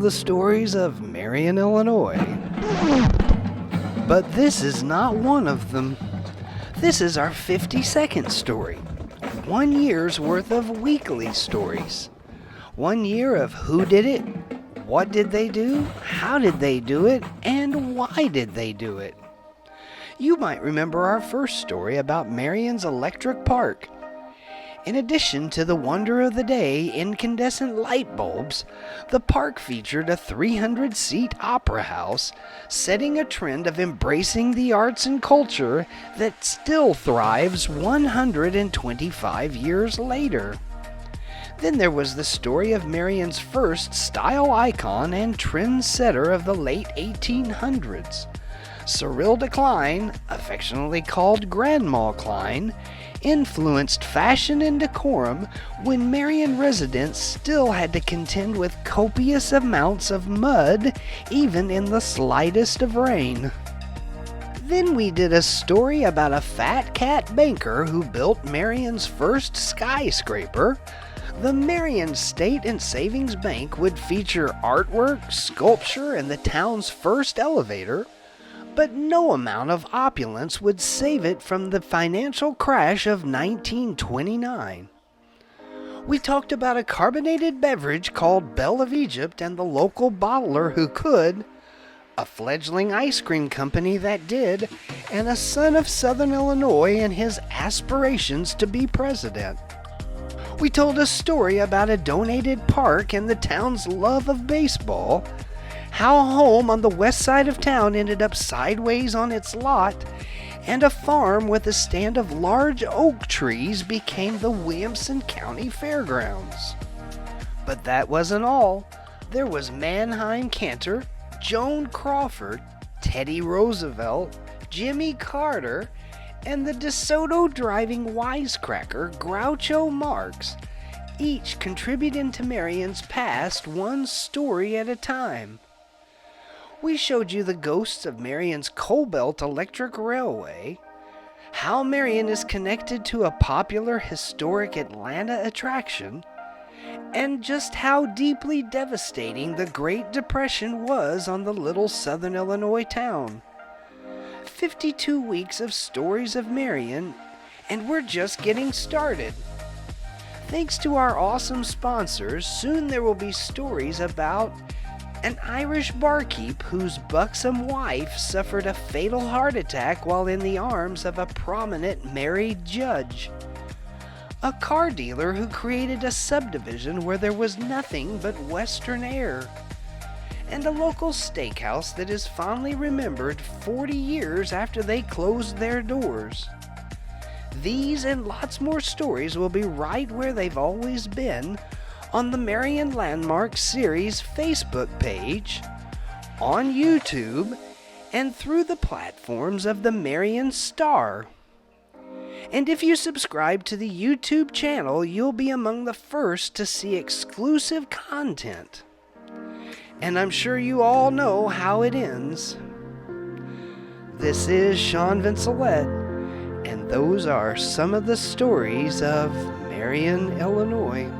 the stories of Marion, Illinois. But this is not one of them. This is our 52nd story. 1 year's worth of weekly stories. 1 year of who did it, what did they do, how did they do it, and why did they do it. You might remember our first story about Marion's Electric Park. In addition to the wonder of the day, incandescent light bulbs, the park featured a 300-seat opera house, setting a trend of embracing the arts and culture that still thrives 125 years later. Then there was the story of Marion's first style icon and trendsetter of the late 1800s. Cyril de Klein, affectionately called Grandma Klein, influenced fashion and decorum when Marion residents still had to contend with copious amounts of mud, even in the slightest of rain. Then we did a story about a fat cat banker who built Marion's first skyscraper. The Marion State and Savings Bank would feature artwork, sculpture, and the town's first elevator, but no amount of opulence would save it from the financial crash of 1929. We talked about a carbonated beverage called Belle of Egypt and the local bottler who could, a fledgling ice cream company that did, and a son of Southern Illinois and his aspirations to be president. We told a story about a donated park and the town's love of baseball, how a home on the west side of town ended up sideways on its lot, and a farm with a stand of large oak trees became the Williamson County Fairgrounds. But that wasn't all. There was Mannheim Cantor, Joan Crawford, Teddy Roosevelt, Jimmy Carter, and the DeSoto driving wisecracker Groucho Marx, each contributing to Marion's past one story at a time. We showed you the ghosts of Marion's Coal Belt Electric Railway, how Marion is connected to a popular historic Atlanta attraction, and just how deeply devastating the Great Depression was on the little Southern Illinois town. 52 weeks of stories of Marion, and we're just getting started. Thanks to our awesome sponsors, soon there will be stories about an Irish barkeep whose buxom wife suffered a fatal heart attack while in the arms of a prominent married judge. A car dealer who created a subdivision where there was nothing but western air. And a local steakhouse that is fondly remembered 40 years after they closed their doors. These and lots more stories will be right where they've always been, on the Marion Landmark Series Facebook page, on YouTube, and through the platforms of the Marion Star. And if you subscribe to the YouTube channel, you'll be among the first to see exclusive content. And I'm sure you all know how it ends. This is Sean Vincelette, and those are some of the stories of Marion, Illinois.